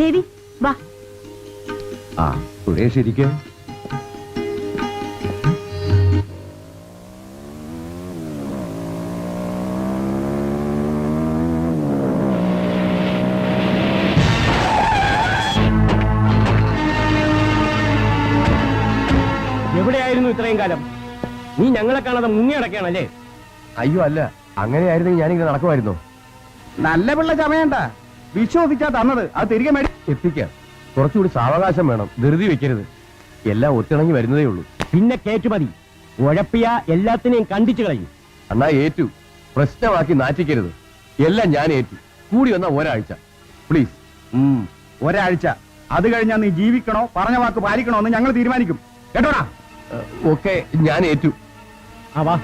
ദേവി വാ. ആ സുരേഷ് ഇരിക്കേ. എവിടെയായിരുന്നു ഇത്രയും കാലം? നീ ഞങ്ങളെ കാണാതെ മുങ്ങിയടക്കാണല്ലേ? അയ്യോ അല്ല, അങ്ങനെയായിരുന്നെങ്കിൽ ഞാനിങ്ങനെ നടക്കുമായിരുന്നോ? നല്ല പിള്ള ചമയണ്ട, വിശ്വസിച്ചാ തന്നത് അത് തിരികെ മേടി എത്തിക്കാം. കുറച്ചുകൂടി സാവകാശം വേണം, ധൃതി വെക്കരുത്. എല്ലാം ഒത്തിണങ്ങി വരുന്നതേ ഉള്ളൂ. പിന്നെ കേറ്റുമതി ഉഴപ്പിയ എല്ലാത്തിനെയും കണ്ടിച്ചു കളയും. അണ്ണാ ഏറ്റു, പ്രശ്നമാക്കി നാറ്റിക്കരുത്. എല്ലാം ഞാൻ ഏറ്റു. കൂടി വന്ന ഒരാഴ്ച പ്ലീസ്. ഒരാഴ്ച, അത് കഴിഞ്ഞാൽ നീ ജീവിക്കണോ പറഞ്ഞ വാക്ക് പാലിക്കണോ എന്ന് ഞങ്ങൾ തീരുമാനിക്കും. കേട്ടോടാ? ഓക്കെ, ഞാൻ ഏറ്റു. ആ വാ.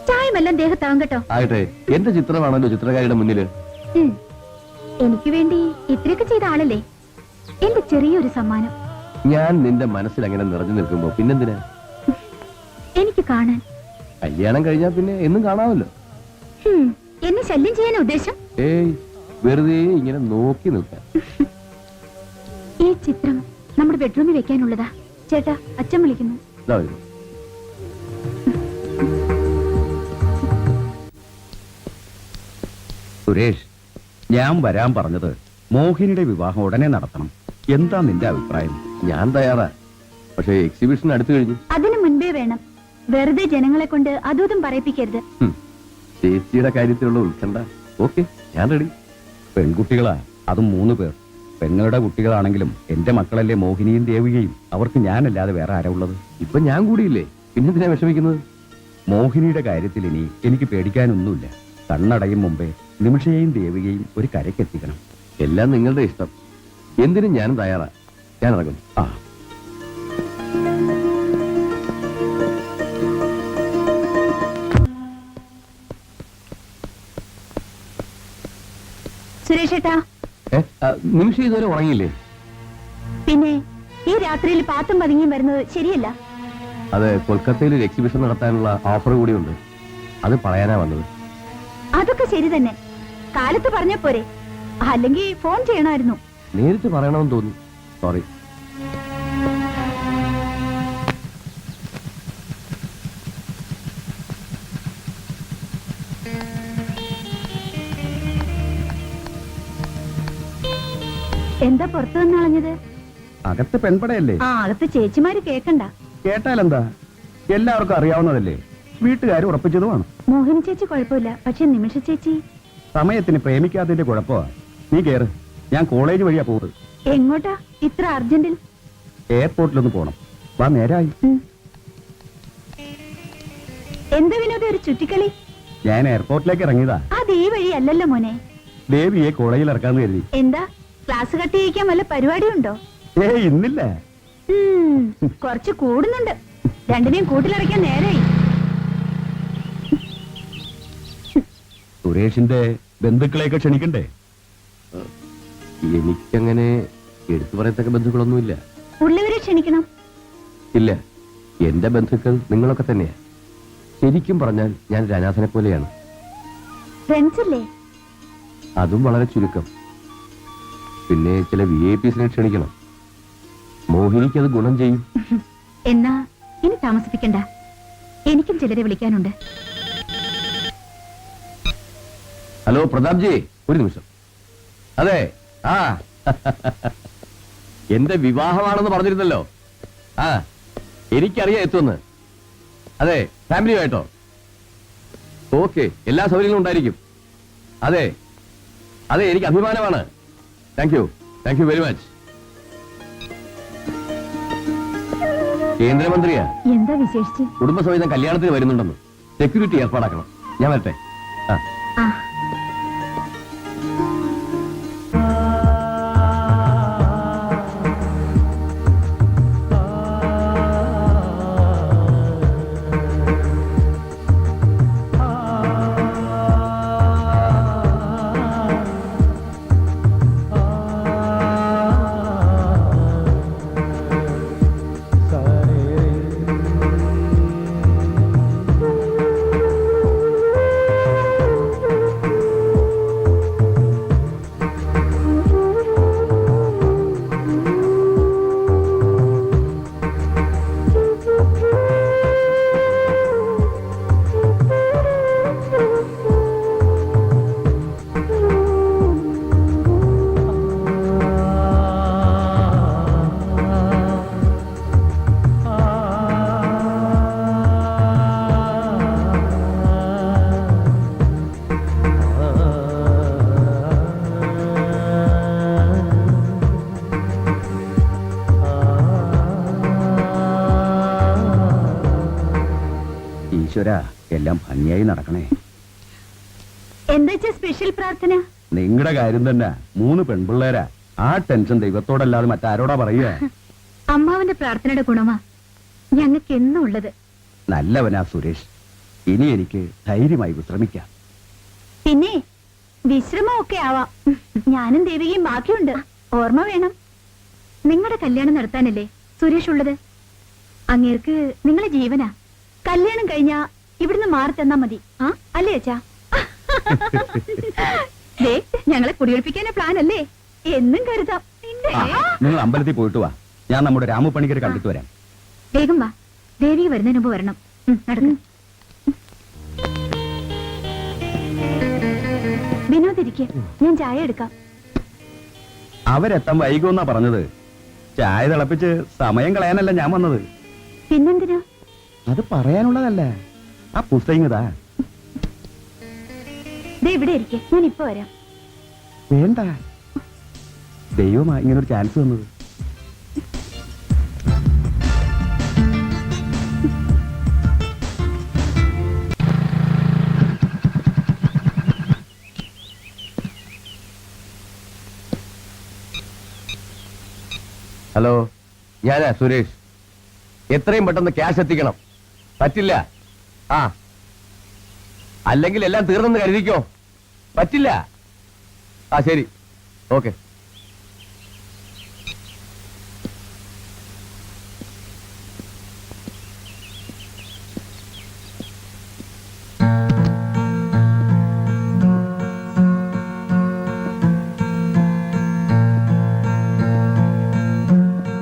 ചായമെല്ലാം ദേഹത്താവും കേട്ടോ. ആകട്ടെ, എന്റെ ചിത്രമാണല്ലോ ചിത്രകാരിയുടെ മുന്നില്. എനിക്ക് വേണ്ടി ഇത്രയൊക്കെ ചെയ്ത ആളല്ലേ. എന്റെ ചെറിയൊരു സമ്മാനം. ഞാൻ നിന്റെ മനസ്സിൽ അങ്ങനെ നിറഞ്ഞു നിൽക്കുമ്പോ പിന്നെന്തിനാ? എനിക്ക് കാണാൻ. കല്യാണം കഴിഞ്ഞാ പിന്നെ എന്നും കാണാമല്ലോ. എന്നെ ശല്യം ചെയ്യാൻ ഉദ്ദേശം? ഏയ്, വെറുതെ ഇങ്ങനെ നോക്കി നിൽക്കാൻ. ഈ ചിത്രം നമ്മുടെ ബെഡ്റൂമിൽ വെക്കാനുള്ളതാ. ചേട്ടാ, അച്ഛൻ വിളിക്കുന്നു. ഇതാ വരുന്നു. സുരേഷ്, ഞാൻ വരാൻ പറഞ്ഞത് മോഹിനിയുടെ വിവാഹം ഉടനെ നടത്തണം. എന്താ നിന്റെ അഭിപ്രായം? ഞാൻ തയ്യാറാ, പക്ഷേ എക്സിബിഷൻ അടുത്തു കഴിഞ്ഞു. അതിനു മുൻപേ വേണം. വെറുതെ ജനങ്ങളെ കൊണ്ട് അതും പറയിപ്പിക്കരുത്. ചേച്ചിയുടെ കാര്യത്തിലുള്ള ഉത്കണ്ഠ. ഓക്കെ, ഞാൻ റെഡി. പെൺകുട്ടികളാ, അതും 3 പേർ. പെങ്ങളുടെ കുട്ടികളാണെങ്കിലും എന്റെ മക്കളല്ലേ മോഹിനിയും ദേവികയും. അവർക്ക് ഞാനല്ലാതെ വേറെ ആരാ ഉള്ളത്? ഇപ്പൊ ഞാൻ കൂടിയില്ലേ, പിന്നെന്തിനാ വിഷമിക്കുന്നത്? മോഹിനിയുടെ കാര്യത്തിൽ ഇനി എനിക്ക് പേടിക്കാനൊന്നുമില്ല. കണ്ണടയും മുമ്പേ നിമിഷയെയും ദേവികയും ഒരു കരയ്ക്കെത്തിക്കണം. എല്ലാം നിങ്ങളുടെ ഇഷ്ടം. എന്തിനും ഞാനും തയ്യാറാ. ഞാൻ ഇറങ്ങും. ആ, സുരേഷ് ഏട്ടാ. നിമിഷം ഇതുവരെ ഉറങ്ങിയില്ലേ? പിന്നെ ഈ രാത്രിയിൽ പാത്തും പതുങ്ങിയും വരുന്നത് ശരിയല്ല. അത് കൊൽക്കത്തയിൽ ഒരു എക്സിബിഷൻ നടത്താനുള്ള ഓഫർ കൂടിയുണ്ട്, അത് പറയാനാ വന്നത്. അതൊക്കെ ശരി തന്നെ. കാലത്ത് പറഞ്ഞ പോരെ, അല്ലെങ്കിൽ ഫോൺ ചെയ്യണമായിരുന്നു. നേരിട്ട് പറയണമെന്ന് തോന്നി. സോറി. എന്താ പുറത്തു വന്നളഞ്ഞത്? അകത്ത് പെൺപടയല്ലേ? ആ, അകത്ത് ചേച്ചിമാര് കേക്കണ്ട. കേട്ടാലെന്താ, എല്ലാവർക്കും അറിയാവുന്നതല്ലേ. വീട്ടുകാർ ഉറപ്പിച്ചതുമാണ്. മോഹിനി ചേച്ചി കുഴപ്പമില്ല, പക്ഷെ നിമിഷ ചേച്ചി സമയത്തിന് പ്രേമിക്കാത്തതിന്റെ കുഴപ്പമാ. നീ കേറ്, ഞാൻ കോളേജ് വഴിയാ പോകുന്നത്. എങ്ങോട്ടാ ഇത്ര അർജന്റിൽ? എയർപോർട്ടിലൊന്ന് പോണം. വാ, നേരായി. എന്താ വിനോദം ഒരു ചുറ്റിക്കളി? ഞാൻ എയർപോർട്ടിലേക്ക് ഇറങ്ങിയതാ. അത് ഈ വഴി അല്ലല്ലോ മോനെ. ദേവിയെ കോളേജിൽ ഇറക്കാന്ന് കരുതി. എന്താ ക്ലാസ് കട്ട് ചെയ്യിക്കാൻ വല്ല പരിപാടിയുണ്ടോ? ഇന്നില്ല. കുറച്ച് കൂടുന്നുണ്ട്. രണ്ടിനെയും കൂട്ടിലിറക്കാൻ നേരായി. സുരേഷിന്റെ ബന്ധുക്കളെയൊക്കെ ക്ഷണിക്കണ്ടേ? എനിക്കങ്ങനെ എടുത്തു പറയത്തക്ക ബന്ധുക്കളൊന്നുമില്ല. ഉള്ളവരെ ക്ഷണിക്കണം. ഇല്ല, എന്റെ ബന്ധുക്കൾ നിങ്ങളൊക്കെ തന്നെയാ. ശരിക്കും പറഞ്ഞാൽ ഞാൻ ഒരു അനാഥനെ പോലെയാണ്. ഫ്രണ്ട്സ് അല്ലേ? അതും വളരെ ചുരുക്കം. പിന്നെ ചില VIPs ക്ഷണിക്കണം. മോഹിനിക്ക് അത് ഗുണം ചെയ്യും. എന്നാ ഇനി താമസിപ്പിക്കണ്ട, എനിക്കും ചിലരെ വിളിക്കാനുണ്ട്. ഹലോ പ്രതാപ് ജി, ഒരു നിമിഷം. അതെ, ആ എന്റെ വിവാഹമാണെന്ന് പറഞ്ഞിരുന്നല്ലോ. ആ, എനിക്കറിയാം എത്തുമെന്ന്. അതെ, ഫാമിലിയുമായിട്ടോ? ഓക്കെ, എല്ലാ സൗകര്യങ്ങളും ഉണ്ടായിരിക്കും. അതെ അതെ, എനിക്ക് അഭിമാനമാണ്. Thank you very much. കേന്ദ്രമന്ത്രിയാ. എന്താ വിശേഷിച്ച്? കുടുംബസമേതം കല്യാണത്തിന് വരുന്നുണ്ടെന്ന്. സെക്യൂരിറ്റി ഏർപ്പാടാക്കണം. ഞാൻ വരട്ടെ. ആ, ഈശ്വര എല്ലാം ഭംഗിയായി നടക്കണേ. എന്താ സ്പെഷ്യൽ പ്രാർത്ഥന? നിങ്ങളുടെ കാര്യം തന്നെ, 3 പെൺപിള്ളേരാ. ആ ടെൻഷൻ ദൈവത്തോടല്ലാതെ മറ്റാരോടാ പറയുക? അമ്മാവന്റെ പ്രാർത്ഥനയുടെ ഗുണമാ ഞങ്ങൾക്ക് എന്നും ഉള്ളത്. നല്ലവനാ സുരേഷ്. ഇനി എനിക്ക് ധൈര്യമായി വിശ്രമിക്കാം. പിന്നെ വിശ്രമമൊക്കെ ആവാം. ഞാനും ദേവികയും ബാക്കിയുണ്ട്. ഓർമ്മ വേണം, നിങ്ങളുടെ കല്യാണം നടത്താനല്ലേ സുരേഷ് ഉള്ളത്. അങ്ങേർക്ക് നിങ്ങളെ ജീവനാ. കല്യാണം കഴിഞ്ഞാ ഇവിടുന്ന് മാറി തന്നാ മതി. ആ അല്ലേ അച്ഛാ? ദേ, ഞങ്ങളെ കുടിയൊഴിപ്പിക്കാനുള്ള പ്ലാൻ അല്ലേ? എന്നും കരുതാം. നിങ്ങൾ അമ്പലത്തിൽ പോയിട്ട് വാ, ഞാൻ നമ്മുടെ രാമു പണിക്കരെ കണ്ടിട്ട് വരാം. വേഗം വാ, ദേവിക വരുന്നതിന് മുമ്പ് വരണം. നടക്കും. വിനോദ് ഇരിക്കെ, ഞാൻ ചായ എടുക്കാം. അവരെത്താൻ വൈകുമെന്നാ പറഞ്ഞത്. ചായ തിളപ്പിച്ച് സമയം കളയാനല്ല ഞാൻ വന്നത്. പിന്നെന്തിനാ? അത് പറയാനുള്ളതല്ല. ആ പുസ്തകം ഇതാ. ദേ ഇവിടെ ഇരിക്കെ, ഞാൻ ഇപ്പൊ വരാം. വേണ്ട, ദൈവമാ ഇങ്ങനൊരു ചാൻസ് തന്നത്. ഹലോ, ഞാനാ സുരേഷ്. എത്രയും പെട്ടെന്ന് ക്യാഷ് എത്തിക്കണം. പറ്റില്ല. ആ, അല്ലെങ്കിൽ എല്ലാം തീർന്നെന്ന് കരുതിക്കോ. പറ്റില്ല. ആ ശരി, ഓക്കെ.